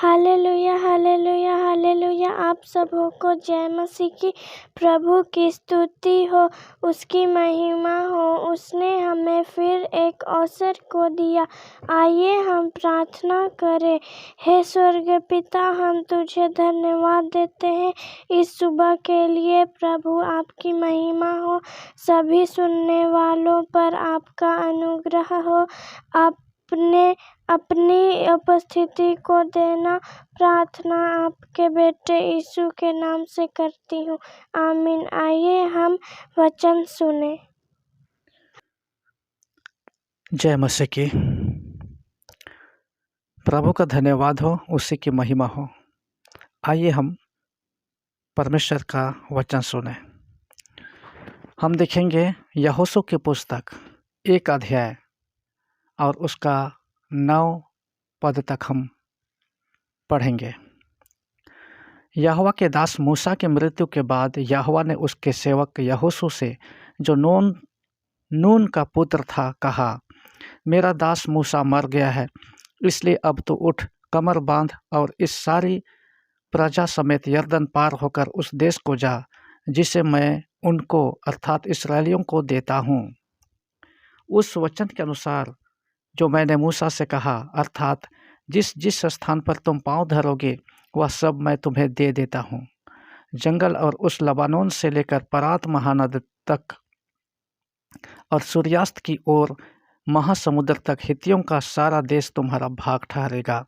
Hallelujah hallelujah hallelujah. आप सबों को जय मसीह की। प्रभु की स्तुति हो, उसकी महिमा हो। उसने हमें फिर एक अवसर को दिया। आइए हम प्रार्थना करें। हे स्वर्ग पिता, हम तुझे धन्यवाद देते हैं इस सुबह के लिए। प्रभु आपकी महिमा हो, सभी सुनने वालों पर आपका अनुग्रह हो। अपनी उपस्थिति को देना प्रार्थना आपके बेटे यीशु के नाम से करती हूँ, आमीन। आइए हम वचन सुने। जय मसीह की। प्रभु का धन्यवाद हो, उसी की महिमा हो। आइए हम परमेश्वर का वचन सुने। हम देखेंगे यहोशू की पुस्तक 1 अध्याय और उसका 9 पद तक हम पढ़ेंगे। यहोवा के दास मूसा की मृत्यु के बाद यहोवा ने उसके सेवक यहोशू से, जो नून का पुत्र था, कहा, मेरा दास मूसा मर गया है, इसलिए अब तो उठ, कमर बांध और इस सारी प्रजा समेत यरदन पार होकर उस देश को जा जिसे मैं उनको अर्थात इस्राएलियों को देता हूँ। उस वचन के अनुसार जो मैंने मूसा से कहा, अर्थात जिस जिस स्थान पर तुम पाँव धरोगे वह सब मैं तुम्हें दे देता हूँ। जंगल और उस लबानोन से लेकर परात महानद तक और सूर्यास्त की ओर महासमुद्र तक हित्तियों का सारा देश तुम्हारा भाग ठहरेगा।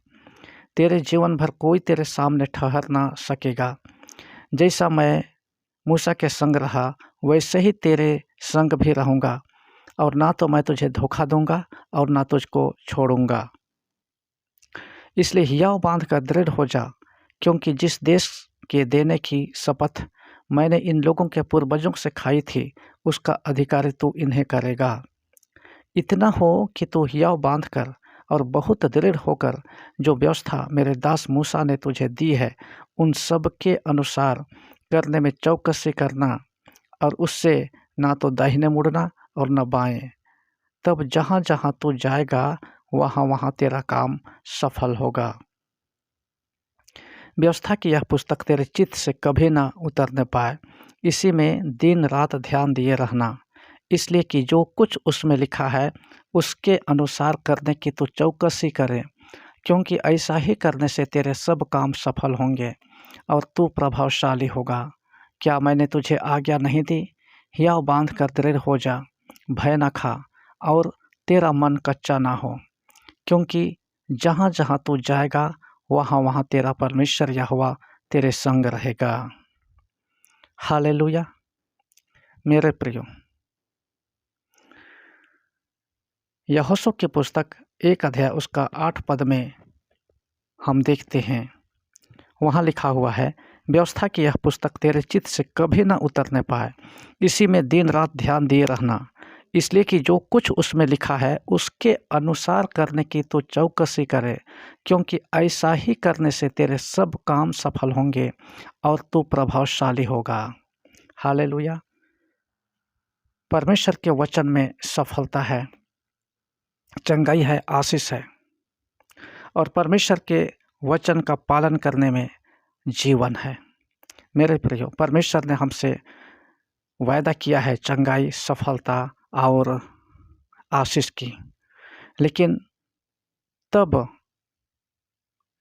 तेरे जीवन भर कोई तेरे सामने ठहर ना सकेगा। जैसा मैं मूसा के संग रहा वैसे ही तेरे संग भी रहूँगा, और ना तो मैं तुझे धोखा दूंगा और ना तुझको छोड़ूंगा। इसलिए हियाव बांध कर दृढ़ हो जा, क्योंकि जिस देश के देने की शपथ मैंने इन लोगों के पूर्वजों से खाई थी उसका अधिकारी तू इन्हें करेगा। इतना हो कि तू हियाव बांध कर और बहुत दृढ़ होकर जो व्यवस्था मेरे दास मूसा ने तुझे दी है उन सब के अनुसार करने में चौकसी करना, और उससे ना तो दाहिने मुड़ना और न बाएं। तब जहाँ जहाँ तू जाएगा वहाँ वहाँ तेरा काम सफल होगा। व्यवस्था की यह पुस्तक तेरे चित्त से कभी ना उतरने पाए, इसी में दिन रात ध्यान दिए रहना, इसलिए कि जो कुछ उसमें लिखा है उसके अनुसार करने की तू चौकसी करे, क्योंकि ऐसा ही करने से तेरे सब काम सफल होंगे और तू प्रभावशाली होगा। क्या मैंने तुझे आज्ञा नहीं दी? हियाव बांध कर दृढ़ हो जा, भय न खा और तेरा मन कच्चा ना हो, क्योंकि जहाँ जहाँ तू जाएगा वहाँ वहाँ तेरा परमेश्वर यहोवा तेरे संग रहेगा। हालेलुया। मेरे प्रियो, यहोशू की पुस्तक 1 अध्याय उसका 8 पद में हम देखते हैं, वहाँ लिखा हुआ है, व्यवस्था की यह पुस्तक तेरे चित्त से कभी न उतरने पाए, इसी में दिन रात ध्यान दिए रहना, इसलिए कि जो कुछ उसमें लिखा है उसके अनुसार करने की तो चौकसी करे, क्योंकि ऐसा ही करने से तेरे सब काम सफल होंगे और तू प्रभावशाली होगा। हालेलुया। परमेश्वर के वचन में सफलता है, चंगाई है, आशीष है, और परमेश्वर के वचन का पालन करने में जीवन है। मेरे प्रियो, परमेश्वर ने हमसे वायदा किया है चंगाई, सफलता और आशीष की, लेकिन तब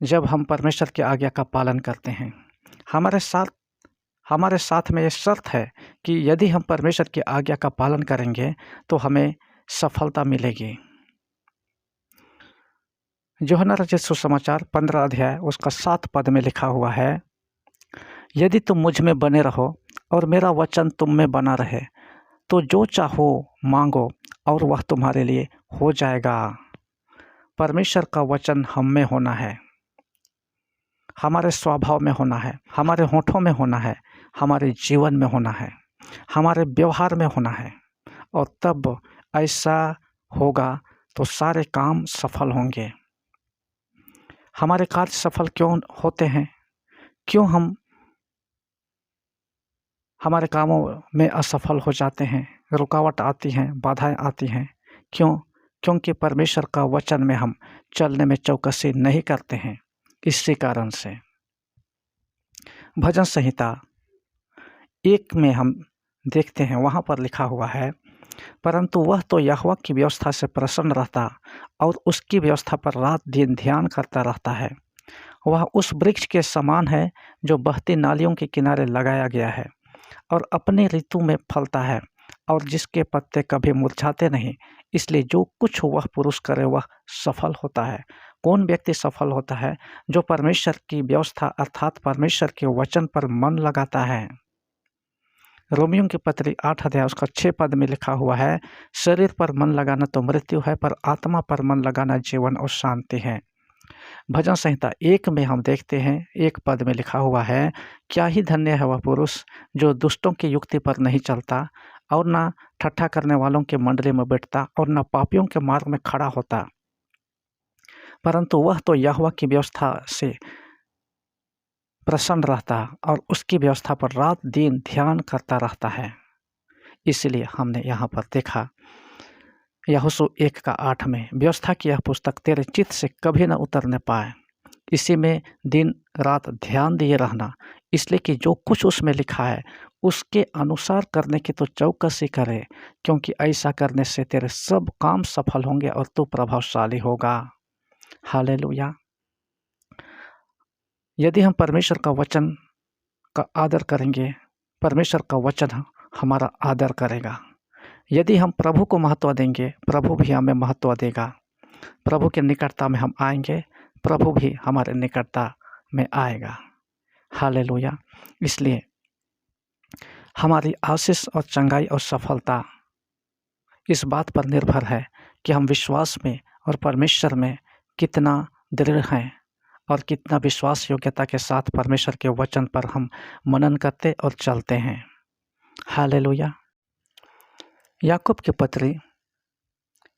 जब हम परमेश्वर की आज्ञा का पालन करते हैं। हमारे साथ में ये शर्त है कि यदि हम परमेश्वर की आज्ञा का पालन करेंगे तो हमें सफलता मिलेगी। यूहन्ना रचित सुसमाचार 15 अध्याय उसका 7 पद में लिखा हुआ है, यदि तुम मुझ में बने रहो और मेरा वचन तुम में बना रहे तो जो चाहो मांगो और वह तुम्हारे लिए हो जाएगा। परमेश्वर का वचन हम में होना है, हमारे स्वभाव में होना है, हमारे होठों में होना है, हमारे जीवन में होना है, हमारे व्यवहार में होना है, और तब ऐसा होगा तो सारे काम सफल होंगे। हमारे कार्य सफल क्यों होते हैं? क्यों हम हमारे कामों में असफल हो जाते हैं? रुकावट आती हैं, बाधाएं आती हैं। क्यों? क्योंकि परमेश्वर का वचन में हम चलने में चौकसी नहीं करते हैं। इसी कारण से भजन संहिता 1 में हम देखते हैं, वहाँ पर लिखा हुआ है, परंतु वह तो यहोवा की व्यवस्था से प्रसन्न रहता और उसकी व्यवस्था पर रात दिन ध्यान करता रहता है। वह उस वृक्ष के समान है जो बहती नालियों के किनारे लगाया गया है और अपने ऋतु में फलता है और जिसके पत्ते कभी मुरझाते नहीं। इसलिए जो कुछ वह पुरुष करे वह सफल होता है। कौन व्यक्ति सफल होता है? जो परमेश्वर की व्यवस्था अर्थात परमेश्वर के वचन पर मन लगाता है। रोमियों की पत्री 8 अध्याय उसका 6 पद में लिखा हुआ है, शरीर पर मन लगाना तो मृत्यु है, पर आत्मा पर मन लगाना जीवन और शांति है। भजन संहिता 1 में हम देखते हैं, 1 पद में लिखा हुआ है, क्या ही धन्य है वह पुरुष जो दुष्टों की युक्ति पर नहीं चलता और न ठट्ठा करने वालों के मंडली में बैठता और न पापियों के मार्ग में खड़ा होता, परंतु वह तो यहोवा की व्यवस्था से प्रसन्न रहता और उसकी व्यवस्था पर रात दिन ध्यान करता रहता है। इसलिए हमने यहाँ पर देखा यहोशू 1:8 में, व्यवस्था की यह पुस्तक तेरे चित्त से कभी न उतरने पाए, इसी में दिन रात ध्यान दिए रहना, इसलिए कि जो कुछ उसमें लिखा है उसके अनुसार करने की तो चौकसी करे, क्योंकि ऐसा करने से तेरे सब काम सफल होंगे और तू प्रभावशाली होगा। हालेलुया। यदि हम परमेश्वर का वचन का आदर करेंगे, परमेश्वर का वचन हमारा आदर करेगा। यदि हम प्रभु को महत्व देंगे, प्रभु भी हमें महत्व देगा। प्रभु के निकटता में हम आएंगे, प्रभु भी हमारे निकटता में आएगा। हालेलुया। इसलिए हमारी आशीष और चंगाई और सफलता इस बात पर निर्भर है कि हम विश्वास में और परमेश्वर में कितना दृढ़ हैं और कितना विश्वास योग्यता के साथ परमेश्वर के वचन पर हम मनन करते और चलते हैं। हालेलुया। याकूब की पत्री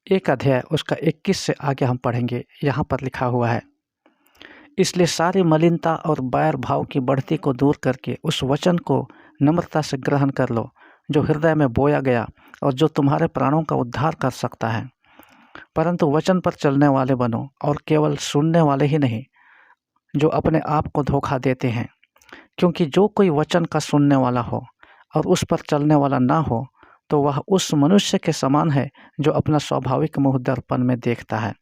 1 अध्याय उसका 21 से आगे हम पढ़ेंगे। यहाँ पर लिखा हुआ है, इसलिए सारी मलिनता और बैर भाव की बढ़ती को दूर करके उस वचन को नम्रता से ग्रहण कर लो जो हृदय में बोया गया और जो तुम्हारे प्राणों का उद्धार कर सकता है। परंतु वचन पर चलने वाले बनो और केवल सुनने वाले ही नहीं जो अपने आप को धोखा देते हैं, क्योंकि जो कोई वचन का सुनने वाला हो और उस पर चलने वाला ना हो तो वह उस मनुष्य के समान है जो अपना स्वाभाविक मुँह दर्पण में देखता है,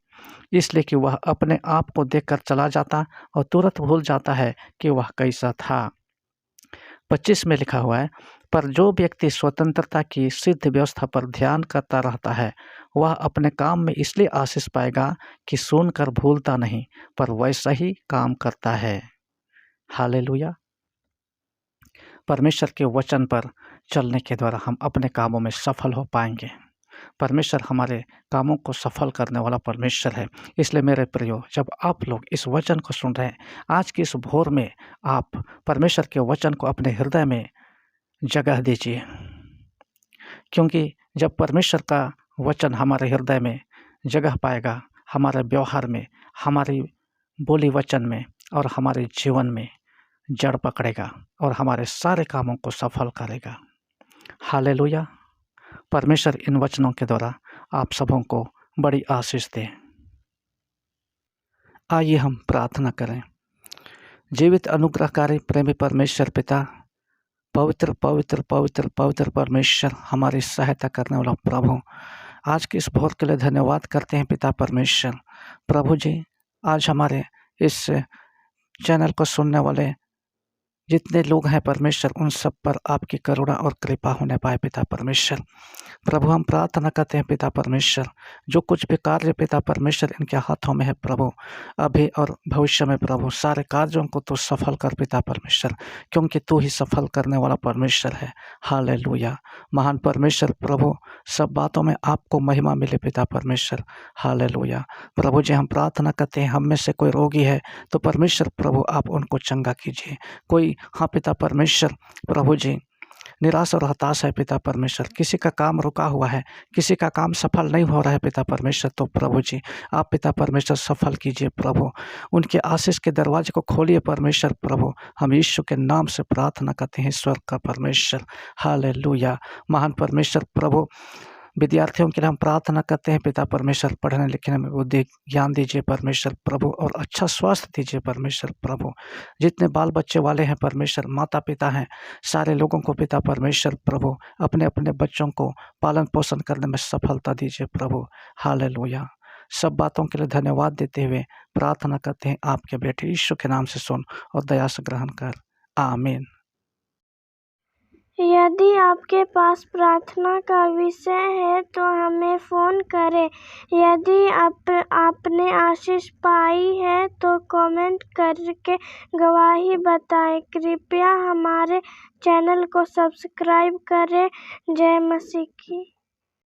इसलिए कि वह अपने आप को देखकर चला जाता और तुरंत भूल जाता है कि वह कैसा था। 25 में लिखा हुआ है, पर जो व्यक्ति स्वतंत्रता की सिद्ध व्यवस्था पर ध्यान करता रहता है वह अपने काम में इसलिए आशीष पाएगा कि सुनकर भूलता नहीं पर वैसा ही काम करता है। हालेलुया। परमेश्वर के वचन पर चलने के द्वारा हम अपने कामों में सफल हो पाएंगे। परमेश्वर हमारे कामों को सफल करने वाला परमेश्वर है। इसलिए मेरे प्रियो, जब आप लोग इस वचन को सुन रहे हैं, आज की इस भोर में आप परमेश्वर के वचन को अपने हृदय में जगह दीजिए, क्योंकि जब परमेश्वर का वचन हमारे हृदय में जगह पाएगा, हमारे व्यवहार में, हमारी बोली वचन में और हमारे जीवन में जड़ पकड़ेगा और हमारे सारे कामों को सफल करेगा। हालेलुया। परमेश्वर इन वचनों के द्वारा आप सबों को बड़ी आशीष दे। आइए हम प्रार्थना करें। जीवित अनुग्रहकारी प्रेमी परमेश्वर पिता, पवित्र पवित्र पवित्र पवित्र परमेश्वर, हमारी सहायता करने वाला प्रभु, आज के इस भोर के लिए धन्यवाद करते हैं पिता परमेश्वर। प्रभु जी, आज हमारे इस चैनल को सुनने वाले जितने लोग हैं परमेश्वर, उन सब पर आपकी करुणा और कृपा होने पाए पिता परमेश्वर। प्रभु, हम प्रार्थना करते हैं पिता परमेश्वर, जो कुछ भी कार्य पिता परमेश्वर इनके हाथों में है प्रभु, अभी और भविष्य में प्रभु, सारे कार्यों को तो सफल कर पिता परमेश्वर, क्योंकि तू ही सफल करने वाला परमेश्वर है। हालेलुया। महान परमेश्वर प्रभु, सब बातों में आपको महिमा मिले पिता परमेश्वर। हालेलुया। प्रभु जी, हम प्रार्थना करते हैं, हम में से कोई रोगी है तो परमेश्वर प्रभु आप उनको चंगा कीजिए। कोई हाँ पिता परमेश्वर प्रभु जी निराश और हताश है पिता परमेश्वर, किसी का काम रुका हुआ है, किसी का काम सफल नहीं हो रहा है पिता परमेश्वर, तो प्रभु जी आप पिता परमेश्वर सफल कीजिए प्रभु, उनके आशीष के दरवाजे को खोलिए परमेश्वर प्रभु। हम यीशु के नाम से प्रार्थना करते हैं ईश्वर का परमेश्वर। हालेलुया। महान परमेश्वर प्रभु, विद्यार्थियों के लिए हम प्रार्थना करते हैं पिता परमेश्वर, पढ़ने लिखने में बुद्धि ज्ञान दीजिए परमेश्वर प्रभु, और अच्छा स्वास्थ्य दीजिए परमेश्वर प्रभु। जितने बाल बच्चे वाले हैं परमेश्वर, माता पिता हैं, सारे लोगों को पिता परमेश्वर प्रभु अपने अपने बच्चों को पालन पोषण करने में सफलता दीजिए प्रभु। हालेलुया। सब बातों के लिए धन्यवाद देते हुए प्रार्थना करते हैं आपके बेटे यीशु के नाम से सुन और दया से ग्रहण कर, आमीन। यदि आपके पास प्रार्थना का विषय है तो हमें फ़ोन करें। यदि आपने आशीष पाई है तो कमेंट करके गवाही बताएं। कृपया हमारे चैनल को सब्सक्राइब करें। जय मसीह की।